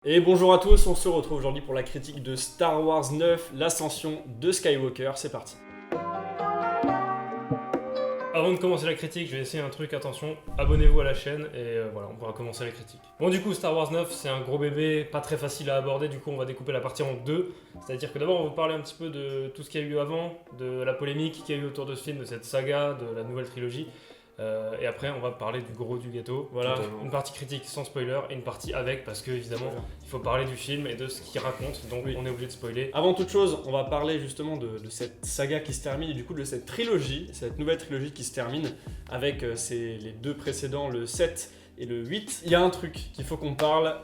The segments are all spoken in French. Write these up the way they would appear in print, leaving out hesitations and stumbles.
Et bonjour à tous, on se retrouve aujourd'hui pour la critique de Star Wars 9, l'ascension de Skywalker, c'est parti. Avant de commencer la critique, je vais essayer un truc, attention, abonnez-vous à la chaîne et voilà, on pourra commencer la critique. Bon du coup, Star Wars 9, c'est un gros bébé, pas très facile à aborder, du coup on va découper la partie en deux. C'est-à-dire que d'abord on va parler un petit peu de tout ce qu'il y a eu avant, de la polémique qu'il y a eu autour de ce film, de cette saga, de la nouvelle trilogie. Et après on va parler du gros du gâteau. Voilà, une partie critique sans spoiler et une partie avec, parce que évidemment il faut parler du film et de ce qu'il raconte, donc on est obligé de spoiler. Avant toute chose, on va parler justement de cette saga qui se termine et du coup de cette trilogie, cette nouvelle trilogie qui se termine avec les deux précédents, le 7 et le 8. Il y a un truc qu'il faut qu'on parle,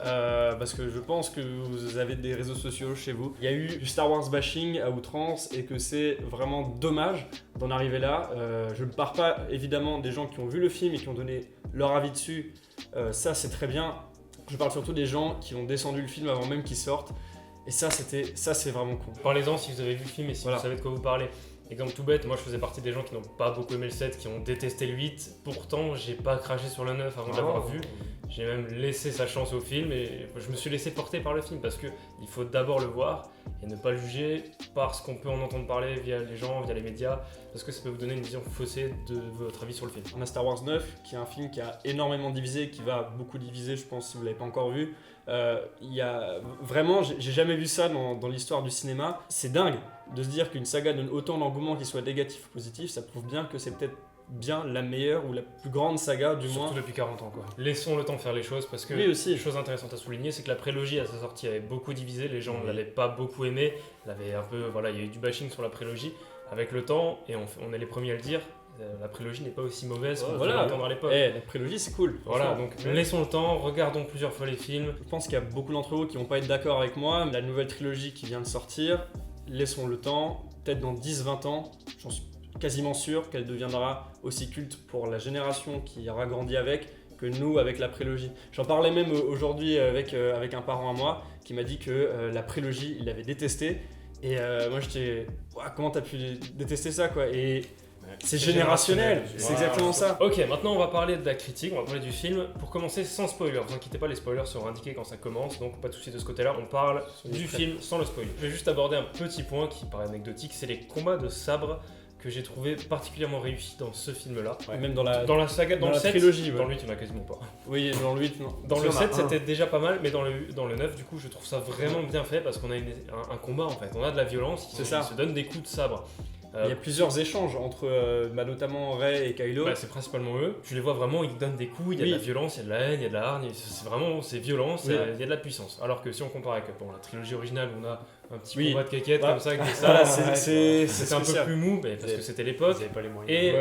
parce que je pense que vous avez des réseaux sociaux chez vous. Il y a eu du Star Wars bashing à outrance et que c'est vraiment dommage d'en arriver là. Je ne parle pas évidemment des gens qui ont vu le film et qui ont donné leur avis dessus. Ça c'est très bien. Je parle surtout des gens qui ont descendu le film avant même qu'il sorte. Et ça c'est vraiment con. Parlez-en si vous avez vu le film et si vous savez de quoi vous parlez. Exemple tout bête, moi je faisais partie des gens qui n'ont pas beaucoup aimé le 7, qui ont détesté le 8. Pourtant, j'ai pas craché sur le 9 avant de l'avoir vu. J'ai même laissé sa chance au film et je me suis laissé porter par le film parce que il faut d'abord le voir et ne pas le juger parce qu'on peut en entendre parler via les gens, via les médias, parce que ça peut vous donner une vision faussée de votre avis sur le film. On a Star Wars 9, qui est un film qui a énormément divisé, qui va beaucoup diviser, je pense, si vous l'avez pas encore vu. Il y a vraiment, j'ai jamais vu ça dans l'histoire du cinéma. C'est dingue de se dire qu'une saga donne autant d'engouement, qu'il soit négatif ou positif. Ça prouve bien que c'est peut-être bien la meilleure ou la plus grande saga du moins. Surtout depuis 40 ans quoi. Laissons le temps faire les choses parce que oui, aussi. Une chose intéressante à souligner, c'est que la prélogie à sa sortie avait beaucoup divisé, les gens ne l'avaient pas beaucoup aimé, il y a eu du bashing sur la prélogie. Avec le temps, et on est les premiers à le dire, la prélogie n'est pas aussi mauvaise qu'on pouvait l'entendre à l'époque. La prélogie c'est cool. Voilà, donc laissons le temps, regardons plusieurs fois les films. Je pense qu'il y a beaucoup d'entre vous qui vont pas être d'accord avec moi. La nouvelle trilogie qui vient de sortir, laissons le temps, peut-être dans 10-20 ans, j'en suis quasiment sûr qu'elle deviendra aussi culte pour la génération qui aura grandi avec que nous avec la prélogie. J'en parlais même aujourd'hui avec un parent à moi qui m'a dit que la prélogie il l'avait détesté et moi j'étais comment t'as pu détester ça quoi, et c'est générationnel, c'est exactement ça. Ok, maintenant on va parler de la critique, on va parler du film. Pour commencer, sans spoiler, ne vous inquiétez pas, les spoilers seront indiqués quand ça commence, donc pas de soucis de ce côté-là, on parle du film sans le spoil. Je vais juste aborder un petit point qui paraît anecdotique, c'est les combats de sabre que j'ai trouvé particulièrement réussi dans ce film-là. Ouais, même dans la saga, dans le 7, trilogie. Dans le 8, il n'y en a quasiment pas. Oui, dans le 8, non. Dans le 7, c'était déjà pas mal, mais dans le 9, du coup, je trouve ça vraiment bien fait parce qu'on a un combat en fait. On a de la violence, ils se donnent des coups de sabre. Il y a plusieurs échanges entre notamment Rey et Kylo. C'est principalement eux. Je les vois vraiment, ils donnent des coups, il y a de la violence, il y a de la haine, il y a de la hargne. C'est violent, il y a de la puissance. Alors que si on compare avec la trilogie originale, on a un petit combat de caquettes comme ça, avec des sabres. C'était un peu plus mou, parce que c'était l'époque. Et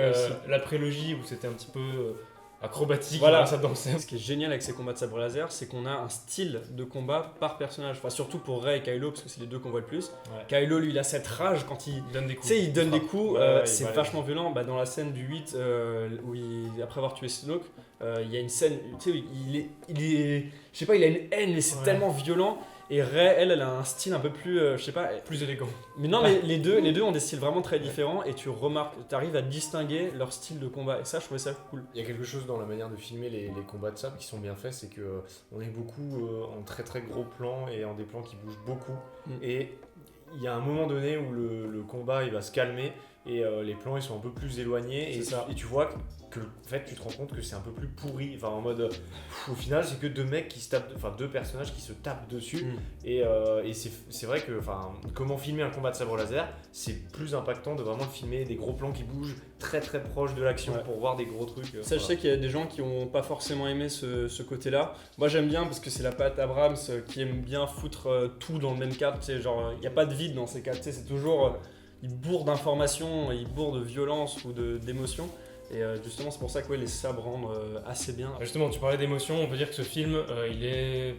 la prélogie où c'était un petit peu acrobatique, ça dansait. Ce qui est génial avec ces combats de sabre laser, c'est qu'on a un style de combat par personnage. Enfin, surtout pour Rey et Kylo, parce que c'est les deux qu'on voit le plus. Kylo, lui, il a cette rage quand il donne des coups. Tu sais, il donne des coups, c'est vachement violent. Dans la scène du 8, où après avoir tué Snoke, il y a une scène, tu sais, il est, je sais pas, il a une haine, mais c'est tellement violent. Et Rey, elle a un style un peu plus, je sais pas, plus élégant. Mais non, mais les deux ont des styles vraiment très différents et tu remarques, tu arrives à distinguer leur style de combat. Et ça, je trouvais ça cool. Il y a quelque chose dans la manière de filmer les combats de sabre qui sont bien faits, c'est que on est beaucoup en très très gros plans et en des plans qui bougent beaucoup. Et il y a un moment donné où le combat il va se calmer et les plans ils sont un peu plus éloignés et tu vois que en fait tu te rends compte que c'est un peu plus pourri, enfin en mode au final c'est que deux personnages qui se tapent dessus et c'est vrai que comment filmer un combat de sabre laser, c'est plus impactant de vraiment le filmer des gros plans qui bougent très très proches de l'action pour voir des gros trucs. Ça, je sais qu'il y a des gens qui n'ont pas forcément aimé ce côté-là. Moi j'aime bien parce que c'est la patte Abrams qui aime bien foutre tout dans le même cadre, tu sais, genre il n'y a pas de vide dans ces cadres, tu sais, c'est toujours il bourre d'informations, il bourre de violence ou d'émotions. Et justement c'est pour ça que les sabres rendent assez bien. Justement tu parlais d'émotions, on peut dire que ce film il est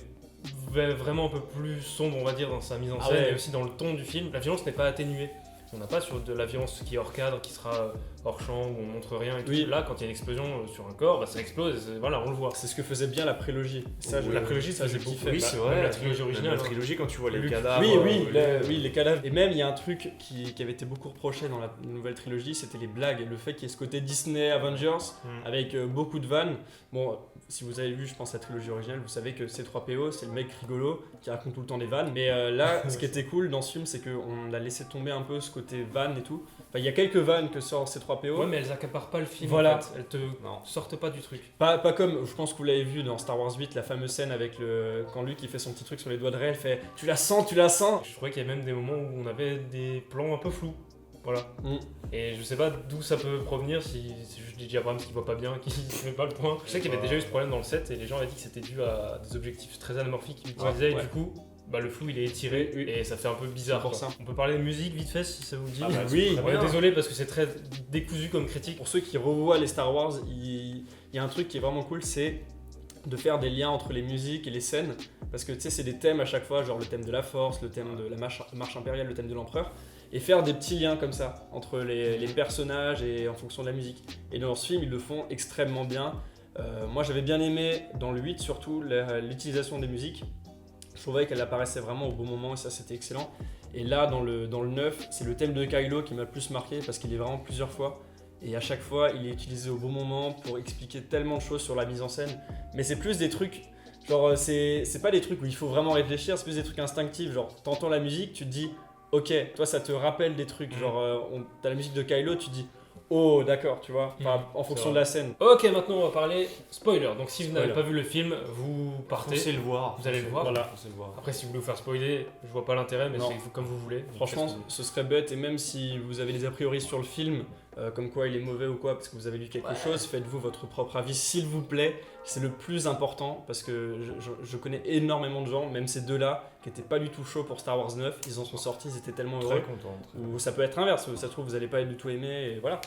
vraiment un peu plus sombre on va dire dans sa mise en scène et aussi dans le ton du film. La violence n'est pas atténuée. On n'a pas sur de la violence qui est hors cadre, qui sera hors champ, où on montre rien et tout. Là, quand il y a une explosion sur un corps, ça explose, on le voit. C'est ce que faisait bien la prélogie. La prélogie, ça j'ai kiffé. Oui, c'est vrai. La trilogie originale. La trilogie, quand tu vois les cadavres. Oui, les cadavres. Et même, il y a un truc qui avait été beaucoup reproché dans la nouvelle trilogie, c'était les blagues. Le fait qu'il y ait ce côté Disney Avengers, avec beaucoup de vannes. Bon, si vous avez vu, je pense, la trilogie originale, vous savez que C3PO, c'est le mec rigolo qui raconte tout le temps des vannes. Mais là, ce qui était cool dans ce film, c'est qu'on a laissé tomber un peu ce côté vanne et tout. Enfin, il y a quelques vannes que sort C3PO. Ouais, mais elles accaparent pas le film. Voilà. En fait. Elles te sortent pas du truc. Pas comme, je pense que vous l'avez vu dans Star Wars 8, la fameuse scène avec quand Luke il fait son petit truc sur les doigts de Rey, elle fait « Tu la sens, tu la sens !» Je trouvais qu'il y a même des moments où on avait des plans un peu flous. Voilà. Et je sais pas d'où ça peut provenir, si c'est juste DJ Abrams qui voit pas bien, qui se met pas le point. Je sais qu'il y avait déjà eu ce problème dans le set et les gens avaient dit que c'était dû à des objectifs très anamorphiques qu'ils utilisaient et du coup, le flou il est étiré et ça fait un peu bizarre. Pour ça. On peut parler de musique vite fait si ça vous dit. Oui, On est désolé parce que c'est très décousu comme critique. Pour ceux qui revoient les Star Wars, il y a un truc qui est vraiment cool, c'est de faire des liens entre les musiques et les scènes. Parce que tu sais, c'est des thèmes à chaque fois, genre le thème de la force, le thème de la marche impériale, le thème de l'empereur. Et faire des petits liens comme ça entre les personnages et en fonction de la musique. Et dans ce film, ils le font extrêmement bien. Moi, j'avais bien aimé, dans le 8 surtout, l'utilisation des musiques. Je trouvais qu'elle apparaissait vraiment au bon moment et ça, c'était excellent. Et là, dans le 9, c'est le thème de Kylo qui m'a le plus marqué parce qu'il est vraiment plusieurs fois. Et à chaque fois, il est utilisé au bon moment pour expliquer tellement de choses sur la mise en scène. Mais c'est plus des trucs, genre, c'est pas des trucs où il faut vraiment réfléchir, c'est plus des trucs instinctifs. Genre, t'entends la musique, tu te dis, ok, toi ça te rappelle des trucs, genre t'as la musique de Kylo, tu dis oh d'accord, tu vois, en fonction de la scène. Ok, maintenant on va parler spoiler. Donc si vous Spoiler. n'avez pas vu le film, vous partez. Foncez le voir. Vous allez le voir. Voilà. Foncez le voir. Après, si vous voulez vous faire spoiler, je vois pas l'intérêt, mais Non. c'est comme vous voulez. Donc, Franchement, faites ce que vous ce serait bête, et même si vous avez des a priori sur le film, comme quoi il est mauvais ou quoi, parce que vous avez lu quelque chose, faites-vous votre propre avis, s'il vous plaît. C'est le plus important, parce que je connais énormément de gens, même ces deux-là, qui étaient pas du tout chauds pour Star Wars 9, ils en sont sortis, ils étaient tellement Très heureux. content. Ou ça peut être inverse, ça se trouve vous allez pas du tout aimer, et voilà.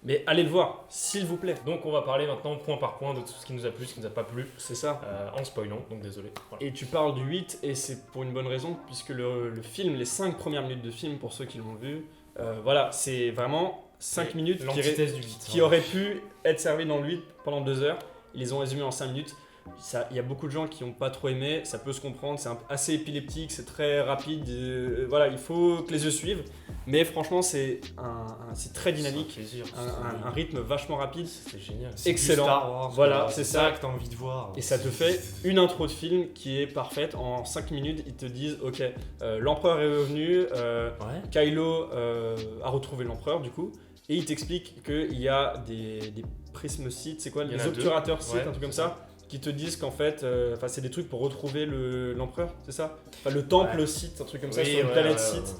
Mais allez le voir, s'il vous plaît. Donc on va parler maintenant point par point de tout ce qui nous a plu, ce qui nous a pas plu, C'est ça. en spoilant, donc désolé. Voilà. Et tu parles du 8, et c'est pour une bonne raison, puisque le film, les 5 premières minutes de film, pour ceux qui l'ont vu, voilà, c'est vraiment 5 minutes L'antithèse du 8. qui auraient pu être servies dans le 8 pendant 2 heures. Ils les ont résumées en 5 minutes. Il y a beaucoup de gens qui n'ont pas trop aimé, ça peut se comprendre, c'est assez épileptique, c'est très rapide, voilà, il faut que les yeux suivent. Mais franchement, c'est très dynamique, C'est un plaisir. un rythme vachement rapide. C'était génial. C'est Excellent. du Star Wars, Voilà, quoi. c'est ça ça. que t'as envie de voir. Et ça te fait une intro de film qui est parfaite. En 5 minutes, ils te disent ok, l'empereur est revenu, Ouais. Kylo a retrouvé l'empereur du coup, et il t'explique qu'il y a des prismes sites, c'est quoi, Il y en les a obturateurs deux. sites, Ouais, un truc comme c'est ça, qui te disent qu'en fait, c'est des trucs pour retrouver l'empereur, c'est ça. Enfin, le temple site, un truc comme ça, Oui, sur une ouais, planète ouais, site.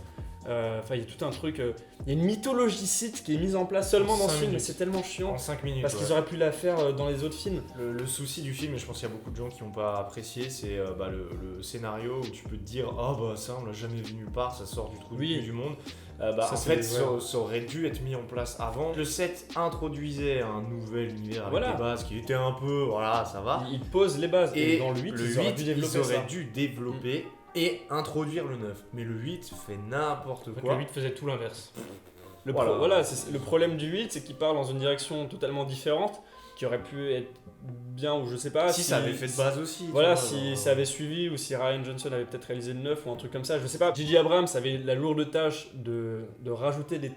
Il y a tout un truc, il y a une mythologie site qui est mise en place seulement dans ce 5 film, mais minutes. c'est tellement chiant. En 5 minutes. Parce qu'ils auraient pu la faire dans les autres films. Le souci du film, et je pense qu'il y a beaucoup de gens qui n'ont pas apprécié, c'est le scénario où tu peux te dire ah bah ça on l'a jamais vu nulle part, ça sort du trou Oui. du monde. Ça, En c'est fait, vrai. ça aurait dû être mis en place avant. Le 7 introduisait un nouvel univers avec Voilà. des bases qui étaient un peu, voilà, ça va. Ils posent les bases, et Et dans le 8, le ils auraient 8, dû développer ils auraient ça. dû développer et introduire le 9. Mais le 8 fait n'importe En fait, quoi. le 8 faisait tout l'inverse. Voilà. C'est le problème du 8, c'est qu'il part dans une direction totalement différente, qui aurait pu être bien, ou je sais pas. si ça avait fait de base aussi. Voilà, tu vois, si genre, ça avait suivi, ou si Ryan Johnson avait peut-être réalisé le 9 ou un truc comme ça, je sais pas. J.J. Abrams avait la lourde tâche de rajouter de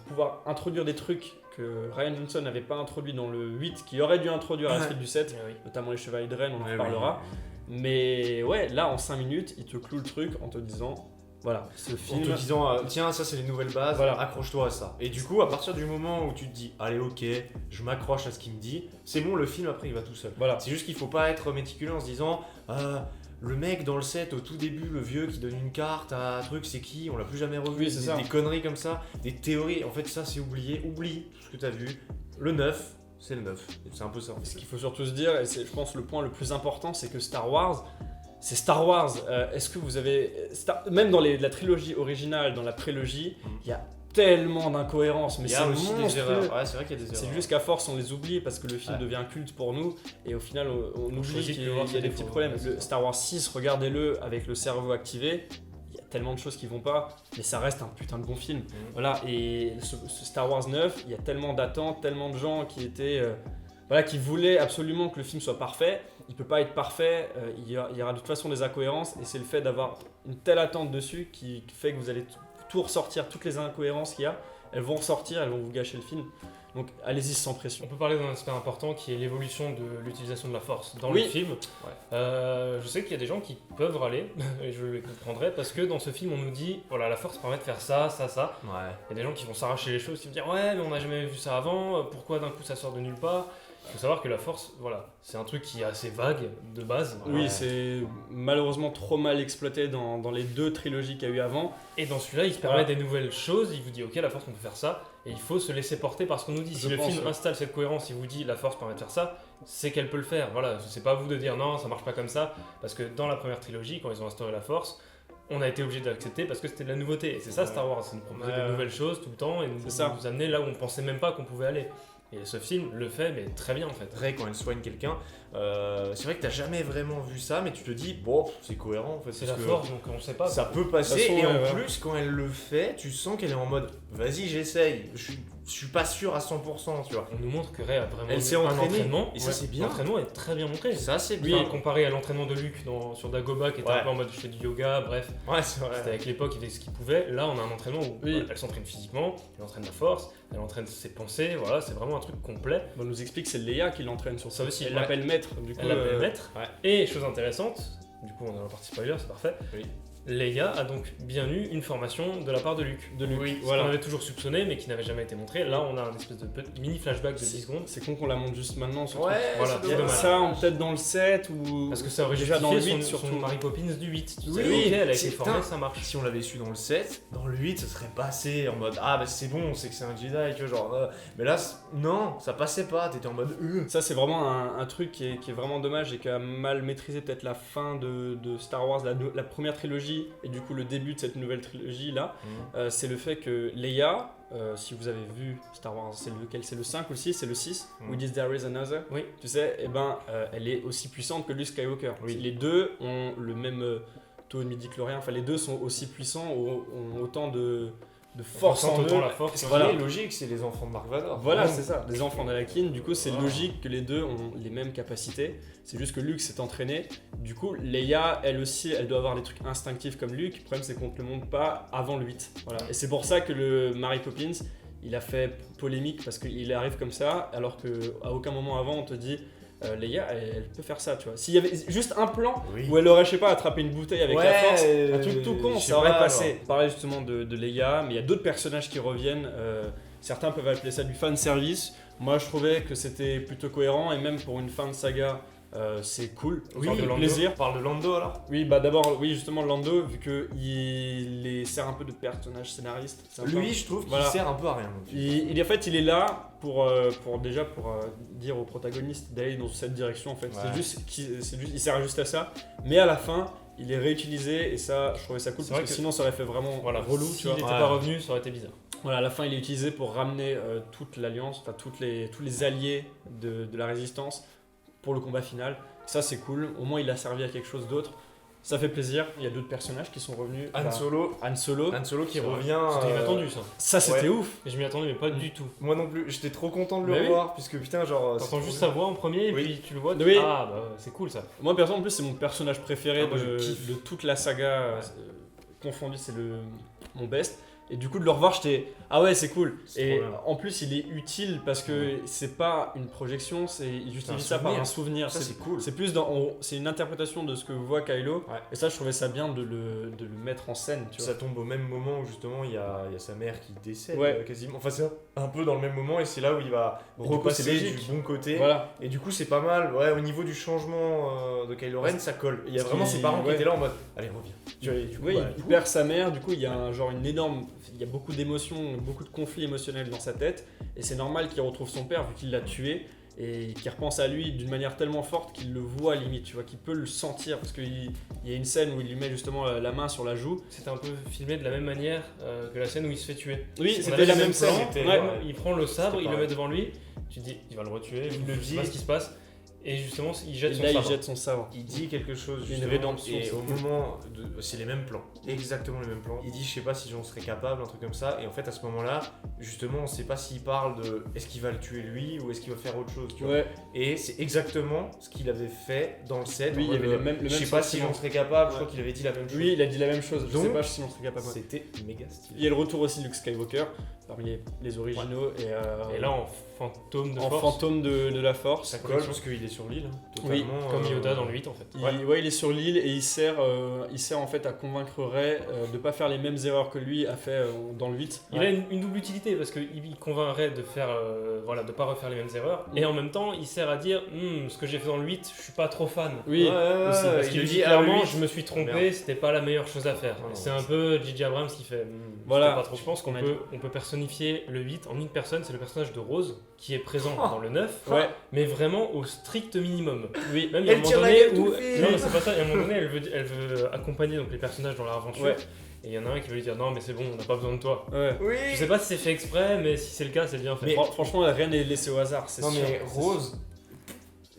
pouvoir introduire des trucs que Ryan Johnson n'avait pas introduit dans le 8, qui aurait dû introduire à la suite du 7, Ah oui. notamment les Chevaliers de Rennes, on en Ouais, reparlera. oui. Mais ouais, là en 5 minutes, il te cloue le truc en te disant voilà, ce En film. te disant, tiens, ça c'est les nouvelles bases, Voilà. accroche-toi à ça. Et du coup, à partir du moment où tu te dis, allez, ok, je m'accroche à ce qu'il me dit, c'est bon, le film après il va tout seul. Voilà. C'est juste qu'il faut pas être méticuleux en se disant, le mec dans le set au tout début, le vieux qui donne une carte à un truc, c'est qui? On l'a plus jamais revu. Oui, c'est ça. Des conneries comme ça, des théories. En fait, ça c'est oublié. Oublie tout ce que t'as vu. Le 9, c'est le 9. C'est un peu ça. en Ce fait. qu'il faut surtout se dire, et c'est je pense le point le plus important, c'est que Star Wars, c'est Star Wars. Est-ce que vous avez. Même dans la trilogie originale, dans la prélogie, il y a tellement d'incohérences, mais Il y c'est a aussi des monstrueux. erreurs. Ouais, c'est vrai qu'il y a des erreurs. C'est juste qu'à force on les oublie parce que le film Ouais. devient culte pour nous et au final on oublie choisit de qu'il y voir a ses des défauts. petits problèmes. Ouais, c'est Le ça. Star Wars 6, regardez-le avec le cerveau activé, il y a tellement de choses qui vont pas, mais ça reste un putain de bon film. Voilà, et ce Star Wars 9, il y a tellement d'attentes, tellement de gens qui étaient. Qui voulaient absolument que le film soit parfait. Il peut pas être parfait, il y aura de toute façon des incohérences et c'est le fait d'avoir une telle attente dessus qui fait que vous allez tout ressortir, toutes les incohérences qu'il y a. elles vont ressortir, elles vont vous gâcher le film. Donc allez-y sans pression. On peut parler d'un aspect important qui est l'évolution de l'utilisation de la force dans Oui. le film. Je sais qu'il y a des gens qui peuvent râler, et je les comprendrai, parce que dans ce film on nous dit voilà, la force permet de faire ça, ça, ça. Ouais. Il y a des gens qui vont s'arracher les choses, qui vont dire ouais mais on n'a jamais vu ça avant, pourquoi d'un coup ça sort de nulle part. Il faut savoir que la force, voilà, c'est un truc qui est assez vague de base. Oui, c'est malheureusement trop mal exploité dans les 2 trilogies qu'il y a eu avant. Et dans celui-là, il se permet des nouvelles choses, il vous dit ok la force on peut faire ça, et il faut se laisser porter par ce qu'on nous dit. Si le film installe cette cohérence, il vous dit la force permet de faire ça, c'est qu'elle peut le faire. Voilà, c'est pas à vous de dire non ça marche pas comme ça, parce que dans la première trilogie, quand ils ont instauré la force, on a été obligé d'accepter parce que c'était de la nouveauté. Et c'est ça Star Wars, c'est nous proposer de nouvelles choses tout le temps et nous amener là où on pensait même pas qu'on pouvait aller. Et ce film le fait, mais très bien en fait. Rey, quand elle soigne quelqu'un, c'est vrai que t'as jamais vraiment vu ça, mais tu te dis, bon, c'est cohérent en fait. C'est la force, donc on sait pas. Ça peut passer, façon, et en plus, quand elle le fait, tu sens qu'elle est en mode, vas-y, j'essaye. Je suis pas sûr à 100%, tu vois. On nous montre que Rey a vraiment Elle s'est un entraînée, entraînement. et ça, c'est bien. L'entraînement est très bien montré. Ça, c'est bien. Enfin, comparé à l'entraînement de Luke sur Dagobah, qui était un peu en mode je fais du yoga, bref. Ouais, c'est vrai. C'était avec l'époque, il faisait ce qu'il pouvait. Là, on a un entraînement où elle s'entraîne physiquement, elle entraîne la force, elle entraîne ses pensées. Voilà, c'est vraiment un truc complet. On nous explique que c'est Leia qui l'entraîne sur Ça aussi. Elle l'appelle maître. Du coup, Elle l'appelle maître. Ouais. Et chose intéressante, du coup, on est dans la partie spoiler, c'est parfait. Oui. Leia a donc bien eu une formation de la part de Luke. Oui, Ce voilà. qu'on avait toujours soupçonné, mais qui n'avait jamais été montré. Là, on a un espèce de petit mini flashback de 10 secondes. C'est con qu'on la montre juste maintenant. Surtout. Ouais, Voilà, c'est c'est dommage. dommage. Ça, peut-être dans le 7 ou. Parce que ça aurait déjà justifié dans le 8 son surtout. Mary Poppins du 8. Tu Oui, sais, ok, elle a c'est été formée, putain. ça marche. Si on l'avait su dans le 7, dans le 8, ça serait passé en mode, ah bah c'est bon, on sait que c'est un Jedi, tu vois, genre. Mais là, non, ça passait pas, t'étais en mode, Ça, c'est vraiment un truc qui est vraiment dommage et qui a mal maîtrisé peut-être la fin de Star Wars, la première trilogie et du coup le début de cette nouvelle trilogie là. C'est le fait que Leia, si vous avez vu Star Wars, c'est lequel? C'est le 5 ou le 6? C'est le 6 où ils disent There is another. Oui. Tu sais, elle est aussi puissante que Luke Skywalker. Oui. Les deux ont le même taux de midi-chlorien, enfin les deux sont aussi puissants, ont autant de force en autant eux. la force. Ce qui Voilà. est logique, c'est les enfants de Mark Vador. Voilà, c'est ça, des enfants d'Anakin, du coup c'est Voilà. logique que les deux ont les mêmes capacités, c'est juste que Luke s'est entraîné, du coup Leia, elle aussi, elle doit avoir des trucs instinctifs comme Luke, le problème c'est qu'on ne te le montre pas avant le 8, voilà. Et c'est pour ça que le Mary Poppins, il a fait polémique parce qu'il arrive comme ça, alors qu'à aucun moment avant on te dit Leia, elle peut faire ça, tu vois. S'il y avait juste un plan Oui. où elle aurait, je sais pas, attrapé une bouteille avec la force, un truc truc tout con, ça aurait passé. Pareil justement de Leia, mais il y a d'autres personnages qui reviennent. Certains peuvent appeler ça du fan service. Moi, je trouvais que c'était plutôt cohérent et même pour une fin de saga, c'est cool. Oui, Ça fait plaisir. On parle de Lando alors. Oui, bah d'abord, oui, justement Lando, vu que il les sert un peu de personnage scénariste. sympa. Lui, je trouve qu'il Voilà. sert un peu à rien. En fait, il est là pour dire au protagoniste d'aller dans cette direction. En fait, Ouais. il sert juste à ça. Mais à la fin, il est réutilisé et ça, je trouvais ça cool C'est parce vrai que que- sinon, ça aurait fait vraiment relou. Tu S'il vois. n'était Ouais. pas revenu, ça aurait été bizarre. Voilà, à la fin, il est utilisé pour ramener toute l'alliance, enfin tous les alliés de la résistance pour le combat final. Ça, c'est cool. Au moins, il a servi à quelque chose d'autre. Ça fait plaisir. Il y a d'autres personnages qui sont revenus. Han Bah, Solo. Han Solo. Han Solo qui C'est vrai. revient. C'était inattendu ça. Ça, c'était Ouais. ouf. Et je m'y attendais, mais pas du tout. Moi non plus, j'étais trop content de le Bah oui. revoir, puisque putain, genre. T'entends c'est juste trop sa voix en premier et Oui. puis tu le vois. Oui. Ah bah c'est cool ça. Moi, perso, en plus, c'est mon personnage préféré Ah, moi, je kiffe. de toute la saga confondue. C'est mon best. Et du coup, de le revoir, j'étais ah ouais, c'est cool. C'est Et trop bien. en plus, il est utile parce que c'est pas une projection, il un justifie ça par souvenir. un souvenir. Ça, c'est cool. C'est plus c'est une interprétation de ce que voit Kylo. Ouais. Et ça, je trouvais ça bien de le mettre en scène. Tu vois. Ça tombe au même moment où justement il y a sa mère qui décède Ouais. quasiment. Enfin, c'est un peu dans le même moment et c'est là où il va Et du coup, c'est repasser logique. du bon côté. Voilà. Et du coup, c'est pas mal. Ouais, au niveau du changement de Kylo Ren, ça colle. Il y a Ce vraiment qui- ses parents ouais. qui étaient là en mode allez, reviens. Tu vois, et du coup, Oui, bah, il perd sa mère, du coup il y a il y a beaucoup d'émotions, beaucoup de conflits émotionnels dans sa tête, et c'est normal qu'il retrouve son père vu qu'il l'a tué, et qu'il repense à lui d'une manière tellement forte qu'il le voit limite, tu vois, qu'il peut le sentir, parce qu'il y a une scène où il lui met justement la main sur la joue. C'était un peu filmé de la même manière que la scène où il se fait tuer. Oui, On c'était avait la le même scène. plan, c'était- Ouais. Il prend le sabre, C'était il le pareil. met devant lui, tu te dis il va le retuer, Il le je sais dit. pas ce qui se passe, et justement il jette Et son là, il sabre. jette son sabre. il dit quelque chose Il y a une justement, rédemption, et c'est au cool. moment c'est les mêmes plans, exactement les mêmes plans. Il dit je sais pas si j'en serais capable, un truc comme ça, et en fait à ce moment-là justement on sait pas s'il parle de est-ce qu'il va le tuer lui ou est-ce qu'il va faire autre chose, tu vois. Ouais, Et c'est exactement ce qu'il avait fait dans le set. Oui, en il y mode, avait le même je sais pas si sentiment. j'en serais capable, je Ouais. crois qu'il avait dit la même chose. lui il a dit la même chose, je sais Donc, pas si on serait capable. C'était méga stylé. Il y a le retour aussi de Luke Skywalker. parmi les originaux Et là, en fantôme de en force, fantôme de la force. Ça colle, je pense qu'il est sur l'île, Oui, totalement. comme Yoda dans le 8 en fait. Il est sur l'île et il sert en fait à convaincre Rey de pas faire les mêmes erreurs que lui a fait dans le 8. Il a une double utilité parce qu'il convainc Rey de faire, de pas refaire les mêmes erreurs. Et en même temps, il sert à dire ce que j'ai fait dans le 8, je suis pas trop fan. Oui, aussi, Parce il qu'il le dit dit clairement, à lui. je me suis trompé, Merde. c'était pas la meilleure chose à faire. Non, C'est un peu J.J. Abrams qui fait. Voilà, Pas trop. Je pense qu'on peut personnifier le 8 en une personne, c'est le personnage de Rose qui est présent dans le 9, Ouais. mais vraiment au strict minimum. Oui, Même il y a un Elle moment tire la donné gueule où. tout fait. Non, mais c'est pas ça, il y a un moment donné, elle veut accompagner donc, les personnages dans leur aventure. Ouais. Et il y en a un qui veut lui dire non, mais c'est bon, on n'a pas besoin de toi. ouais. Oui. Je sais pas si c'est fait exprès, mais si c'est le cas, c'est bien fait. Mais- Franchement, rien n'est laissé au hasard, c'est Non sûr. mais Rose,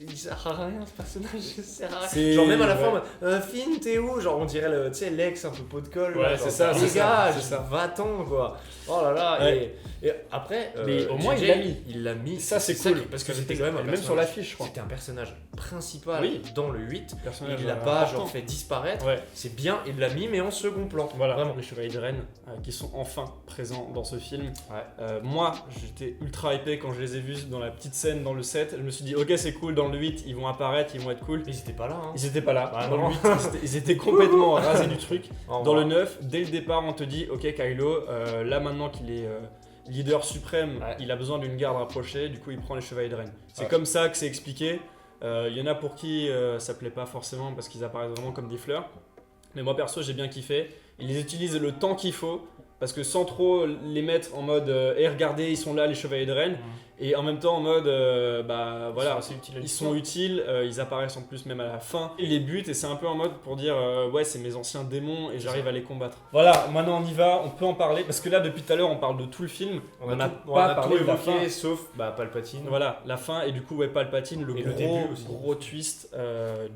il sert à rien ce personnage, il sert à rien. C'est- Genre même à la ouais. fin, Finn, t'es où? Genre on dirait tu sais l'ex un peu pot de colle. Ouais, là, c'est genre, ça, c'est dégage, ça, c'est ça. va-t'en quoi. Oh là là. Ouais. Et après, Mais au moins, JJ, il l'a mis. Il l'a mis. Ça, c'est cool. parce que c'était quand même un Même sur personnage. l'affiche, je crois. C'était un personnage principal Oui. dans le 8. Personnage Il l'a pas important. genre fait disparaître. Ouais. C'est bien, il l'a mis mais en second plan. Voilà, Vraiment. les Chevaliers de Rennes qui sont enfin présents dans ce film. Ouais. Moi, j'étais ultra hypé quand je les ai vus dans la petite scène dans le 7. Je me suis dit, ok, c'est cool, dans le 8, ils vont apparaître, ils vont être cool. Mais ils étaient pas là. Hein. Ils étaient pas là. Bah, dans non. le 8, ils étaient complètement rasés du truc. En Dans vrai. le 9, dès le départ, on te dit, ok, Kylo, là maintenant qu'il est leader suprême, Ouais. il a besoin d'une garde rapprochée, du coup, il prend les Chevaliers de Rennes. C'est Ouais. comme ça que c'est expliqué. Il y en a pour qui ça plaît pas forcément parce qu'ils apparaissent vraiment comme des fleurs. Mais moi perso, j'ai bien kiffé. Ils les utilisent le temps qu'il faut. Parce que sans trop les mettre en mode regardez, ils sont là, les Chevaliers de Rennes. Et en même temps, en mode voilà, c'est utile à ils l'histoire. sont utiles, ils apparaissent en plus même à la fin. Ils les butent et c'est un peu en mode pour dire ouais, c'est mes anciens démons et j'arrive à les combattre. Voilà, maintenant on y va, on peut en parler. Parce que là, depuis tout à l'heure, on parle de tout le film. On n'a a pas parlé tout de la fin. évoqué sauf Palpatine. Voilà, la fin et du coup, ouais, Palpatine, le Et le gros, début aussi. gros twist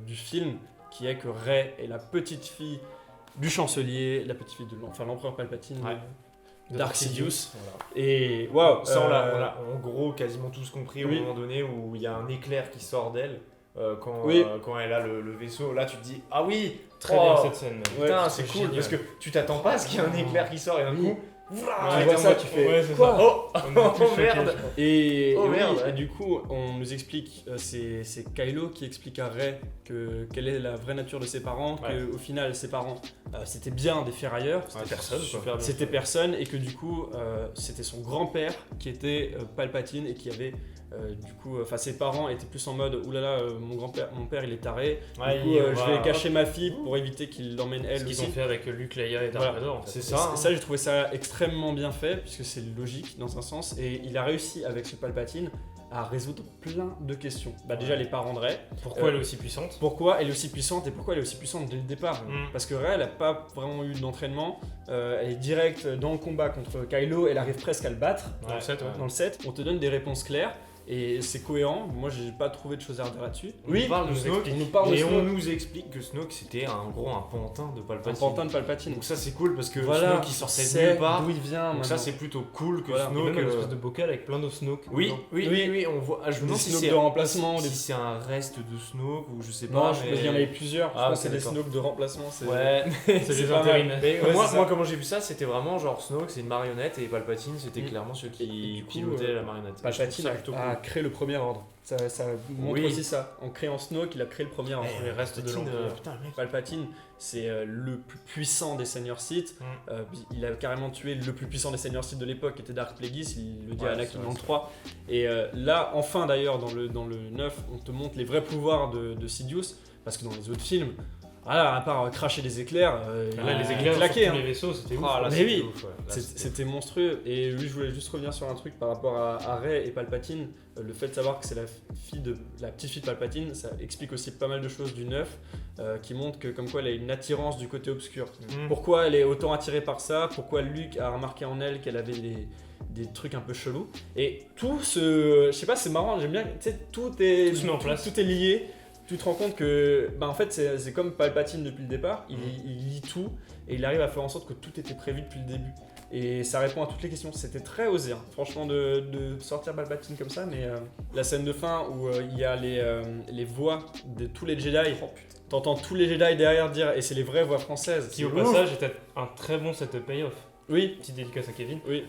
du film qui est que Rey est la petite fille du chancelier, la petite fille de l'empereur Palpatine. Ouais. Dark Sidious. Voilà. Et waouh, Ça, on l'a en gros quasiment tous compris oui. au moment donné où il y a un éclair qui sort d'elle quand, Oui. quand elle a le vaisseau. Là, tu te dis, ah oui, Très oh, bien cette scène. même. Putain, Ouais, c'est c'est cool génial. parce que tu t'attends pas à ce qu'il y ait un éclair qui sort et d'un Oui. coup, tu et vois t'es en ça, mode, tu fais Ouais, c'est quoi ça. oh, On est tous oh choqués, merde. je crois. Et, Oh, et oui, merde. et du coup, on nous explique, c'est Kylo qui explique à Rey quelle est la vraie nature de ses parents, Ouais. qu'au final, ses parents, c'était bien des ferrailleurs, Ouais, personne, quoi. super bien. c'était personne, et que du coup, c'était son grand-père qui était Palpatine et qui avait, du coup, enfin ses parents étaient plus en mode, oulala, mon père il est taré, Ouais, du coup, il je va- vais cacher ma fille pour éviter qu'il l'emmène Ce elle qu'ils aussi. ont fait avec Luke, Leia et Dark Voilà. Vador en fait. C'est Et ça. hein. ça, j'ai trouvé ça extrêmement bien fait, puisque c'est logique dans un sens, et il a réussi avec ce Palpatine à résoudre plein de questions. Bah, déjà, les parents de Rey, Pourquoi elle est aussi puissante pourquoi elle est aussi puissante et pourquoi elle est aussi puissante dès le départ. Parce que Rey, elle n'a pas vraiment eu d'entraînement, elle est directe dans le combat contre Kylo, elle arrive presque à le battre. Dans le set, ouais. Dans le set, on te donne des réponses claires. Et c'est cohérent, moi j'ai pas trouvé de choses à redire là-dessus. On nous parle de on Snoke, nous parle de et on Snoke, nous explique que Snoke c'était un pantin de un Palpatine. pantin de Palpatine. Donc ça c'est cool parce que Voilà, Snoke il sortait de c'est nulle part. d'où il vient. Donc ça maintenant. c'est plutôt cool que Voilà. Et Snoke. même une espèce de bocal avec plein de Snoke. Oui, dedans. oui, on voit. Ah, je me Des demande si Snoke c'est de remplacement, si des- c'est un reste de Snoke ou je sais Non, pas. je pense qu'il y en avait plusieurs. Je Ah, pense que c'est ok, des d'accord. Snoke de remplacement. C'est... Ouais. C'est des pas mal. intérimaires. Mais Ouais, moi, c'est ça. moi, comment j'ai vu ça, c'était vraiment genre Snoke, c'est une marionnette et Palpatine, c'était Mm. clairement ceux Et qui du coup, pilotaient la marionnette. Je trouve Palpatine ça plutôt a cool. créé le premier ordre. Ça montre Oui. aussi ça. En créant Snoke, il a créé le premier ordre. Eh, les restes de Palpatine, l'Empire. putain, le mec. Palpatine, c'est le plus puissant des seigneurs Sith. Mm. Il a carrément tué le plus puissant des seigneurs Sith de l'époque, qui était Darth Plagueis. Il le dit Ouais, à c'est Anakin vrai, dans le c'est 3. Et là, enfin d'ailleurs, dans le 9, on te montre les vrais pouvoirs de Sidious. Parce que dans les autres films, voilà, à part cracher des éclairs, il Là, a les éclairs claqué. sur hein. tous les vaisseaux, c'était ouf. Ah, là, Mais c'était oui. ouf, ouais. Là, C'était monstrueux. Et lui, je voulais juste revenir sur un truc par rapport à Rey et Palpatine. Le fait de savoir que c'est la petite fille de Palpatine, ça explique aussi pas mal de choses du 9 qui montrent que comme quoi elle a une attirance du côté obscur. Mm. Pourquoi elle est autant attirée par ça? Pourquoi Luke a remarqué en elle qu'elle avait des trucs un peu chelous? Et tout je sais pas, c'est marrant, j'aime bien, tu sais, tout se met en place. tout est lié. Tu te rends compte que, bah en fait, c'est comme Palpatine depuis le départ, il lit tout et il arrive à faire en sorte que tout était prévu depuis le début. Et ça répond à toutes les questions. C'était très osé, hein, franchement, de sortir Palpatine comme ça, mais la scène de fin où il y a les voix de tous les Jedi, t'entends tous les Jedi derrière dire, et c'est les vraies voix françaises. Qui au C'est ouf. passage était un très bon set payoff. Oui, Petite dédicace à Kevin. oui.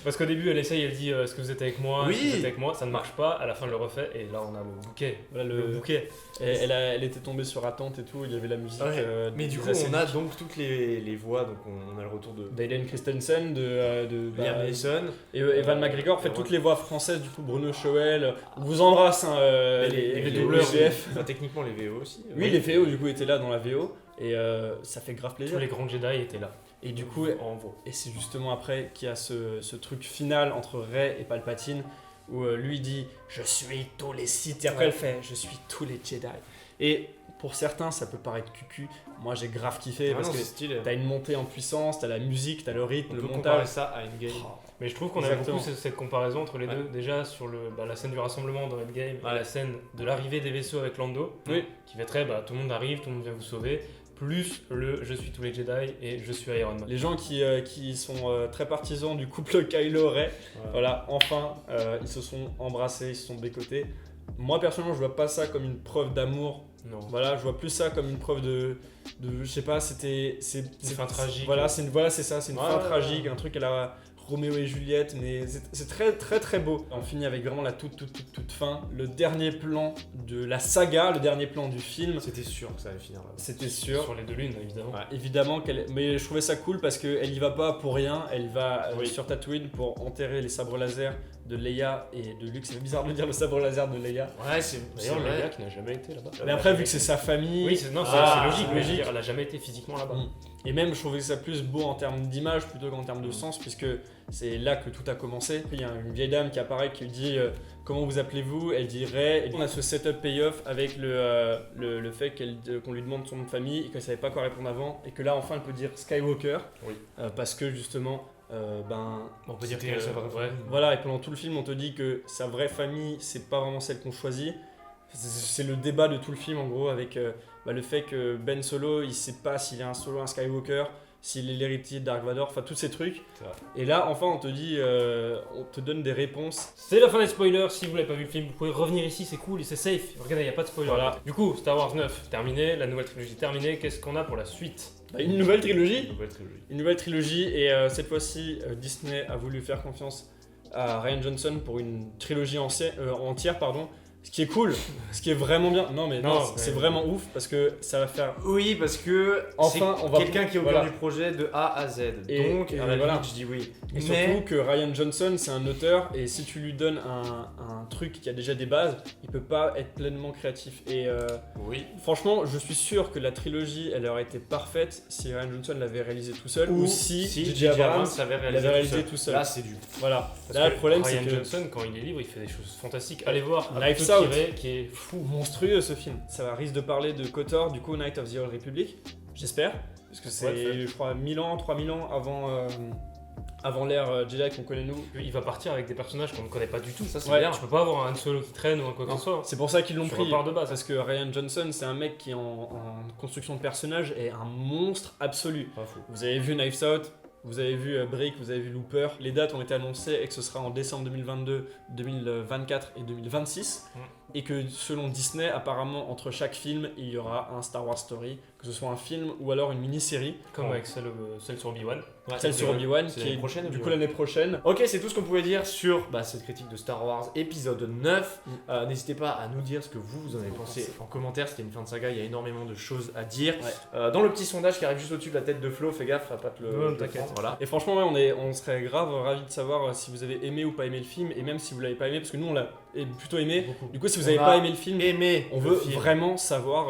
Parce qu'au début, elle essaye, elle dit est-ce que vous êtes avec moi? Oui. Est-ce que vous êtes avec moi? Ça ne marche pas. À la fin, elle le refait. Et là, on a le bouquet. Voilà, Le bouquet. elle était tombée sur attente et tout, il y avait la musique. Ouais. Mais du coup, on a a donc toutes les voix, donc on a le retour de D'Aiden Christensen, de Liam Neeson. et Evan McGregor, fait ouais. toutes les voix françaises, du coup Bruno Chauvel, on vous embrasse hein, les doubleurs VF. Enfin, techniquement, les VO aussi. Oui, les VO du coup étaient là dans la VO et ça fait grave plaisir. Tous les grands Jedi étaient là. Et du coup, en gros. et c'est justement après qu'il y a ce truc final entre Rey et Palpatine où lui dit je suis tous les Sith et après elle fait je suis tous les Jedi. Et pour certains ça peut paraître cucu, moi j'ai grave kiffé parce que c'est stylé. t'as une montée en puissance, t'as la musique, t'as le rythme, On le peut comparer montage. ça à Endgame. Oh, Mais je trouve qu'on a Exactement. beaucoup cette comparaison entre les Ouais. deux. Déjà sur la scène du rassemblement dans Endgame et Ouais. la scène de l'arrivée des vaisseaux avec Lando, Oui. qui fait très tout le monde arrive, tout le monde vient vous sauver, plus le je suis tous les Jedi et je suis Iron Man. Les gens qui sont très partisans du couple Kylo-Ray, voilà, enfin, ils se sont embrassés, ils se sont bécotés. Moi personnellement, je vois pas ça comme une preuve d'amour. Non. Voilà, je vois plus ça comme une preuve de je sais pas, c'est fin tragique. Voilà, c'est ça, c'est une Ouais, fin ouais, tragique, un truc à la Roméo et Juliette, mais c'est très très très beau. On finit avec vraiment la toute fin, le dernier plan de la saga, le dernier plan du film. C'était sûr que ça allait finir là. C'était sûr. Sur les deux lunes, évidemment. Ouais, évidemment mais je trouvais ça cool parce qu'elle y va pas pour rien, elle va Oui. sur Tatooine pour enterrer les sabres laser de Leia et de Luke. C'est bizarre de dire le sabre laser de Leia. Ouais, c'est D'ailleurs, le vrai. gars qui n'a jamais été là-bas. Mais après, vu que c'est sa famille, Oui, c'est Ah, logique, mais je veux logique. dire, elle a jamais été physiquement là-bas. Mm. Et même je trouvais ça plus beau en termes d'image plutôt qu'en termes de sens, puisque c'est là que tout a commencé. Il y a une vieille dame qui apparaît qui dit comment vous appelez-vous? Elle dit Rey. Et on a ce setup payoff avec le fait qu'on lui demande son nom de famille et qu'elle savait pas quoi répondre avant, et que là enfin elle peut dire Skywalker. Oui. Parce que justement On peut dire C'était que sa vraie famille. voilà, et pendant tout le film on te dit que sa vraie famille c'est pas vraiment celle qu'on choisit. C'est le débat de tout le film en gros, avec le fait que Ben Solo il sait pas s'il est un Solo, un Skywalker, s'il est l'héritier de Dark Vador, enfin toutes ces trucs. C'est vrai. Et là enfin on te dit, on te donne des réponses. C'est la fin des spoilers. Si vous l'avez pas vu le film, vous pouvez revenir ici, c'est cool et c'est safe. Regardez, il n'y a pas de spoiler. Voilà. Du coup, Star Wars 9 terminé, la nouvelle trilogie terminée. Qu'est-ce qu'on a pour la suite? Une nouvelle trilogie. Nouvelle trilogie. Une nouvelle trilogie et cette fois-ci Disney a voulu faire confiance à Ryan Johnson pour une trilogie entière, pardon. Ce qui est cool, ce qui est vraiment bien. Non mais c'est vraiment ouf parce que ça va faire. Oui, parce que Enfin, c'est on va- quelqu'un qui est au voilà. cœur du projet de A à Z. Et- Donc, et à la voilà. limite, je dis oui. Et surtout que Ryan Johnson c'est un auteur et si tu lui donnes un truc qui a déjà des bases, il peut pas être pleinement créatif. Et Oui. franchement, je suis sûr que la trilogie elle aurait été parfaite si Ryan Johnson l'avait réalisé tout seul ou si J.J. Abrams l'avait l'avait réalisé tout seul. Là, c'est du. Voilà. Parce Là que le problème c'est Ryan que Johnson, quand il est libre, il fait des choses fantastiques. Allez voir Knives Knives Out. Out, qui est fou. monstrueux ce film. Ça risque de parler de KOTOR, du coup Knight of the Old Republic, j'espère, parce que c'est, Ouais, je crois, 1000 ans, 3000 ans avant l'ère Jedi qu'on connaît nous. Il va partir avec des personnages qu'on ne connaît pas du tout. Ça, c'est Ouais. bien. Tu peux pas avoir un Han Solo qui traîne ou un quoi que ce soit. C'est pour ça qu'ils l'ont Tu pris, repars de base. parce que Ryan Johnson, c'est un mec qui en construction de personnage est un monstre absolu. Pas fou. Vous avez vu Knives Out, vous avez vu Brick, vous avez vu Looper. Les dates ont été annoncées et que ce sera en décembre 2022, 2024 et 2026. Et que selon Disney, apparemment, entre chaque film, il y aura un Star Wars Story, que ce soit un film ou alors une mini-série. Comme avec celle sur Obi-Wan. Ouais, Celle sur Obi-Wan, c'est qui l'année est prochaine, du Obi-Wan. coup l'année prochaine. Ok, c'est tout ce qu'on pouvait dire sur cette critique de Star Wars épisode 9. N'hésitez pas à nous dire ce que vous en avez pensé en commentaire. C'était une fin de saga, il y a énormément de choses à dire. Dans le petit sondage qui arrive juste au-dessus de la tête de Flo, fais gaffe à pas te le Ouais, te le t'inquiète. prendre, voilà. Et franchement, ouais, on serait grave ravis de savoir si vous avez aimé ou pas aimé le film, et même si vous l'avez pas aimé, parce que nous on l'a plutôt aimé. Beaucoup. Du coup, si vous On avez a pas aimé le film, Aimé. on le veut film. vraiment savoir,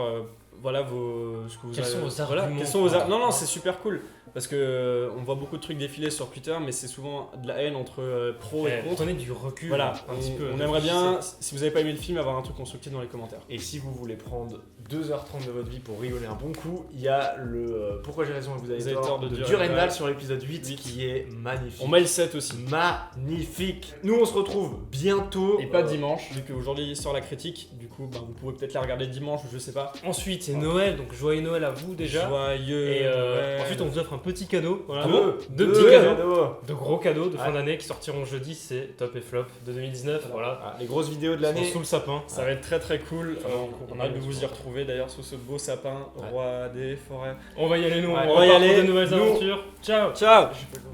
voilà ce que vous Quels avez- sont vos voilà, arguments quels sont vos ar- Non, non, Ouais. c'est super cool parce que on voit beaucoup de trucs défiler sur Twitter, mais c'est souvent de la haine entre pro et contre. Prenez du recul. Voilà, un petit peu. on aimerait bien, si vous avez pas aimé le film, avoir un truc constructif dans les commentaires. Et si vous voulez prendre 2h30 de votre vie pour rigoler un bon coup, il y a le Pourquoi j'ai raison et vous avez tort de Durandal Durandal sur l'épisode 8 qui est magnifique. On met le 7 aussi. Magnifique. Nous on se retrouve bientôt. Et pas dimanche, vu qu'aujourd'hui sort la critique, du coup vous pouvez peut-être la regarder dimanche, je sais pas. Ensuite, c'est Noël, donc joyeux Noël à vous déjà. Joyeux. Et Noël. ensuite, on vous offre un petit cadeau. Voilà. Deux petits cadeaux. cadeaux. De gros cadeaux de fin Ouais. d'année qui sortiront jeudi, c'est Top et Flop de 2019. Voilà. Ah, les grosses vidéos de Ils sont l'année. sous le sapin. Ça va être très très cool. Ça va être On cool. a hâte de vous y retrouver d'ailleurs sous ce beau sapin, Ouais. roi des forêts. On va y aller, nous. Ouais. On va y aller. De nouvelles Nous. aventures. Ciao. Ciao. Je peux le-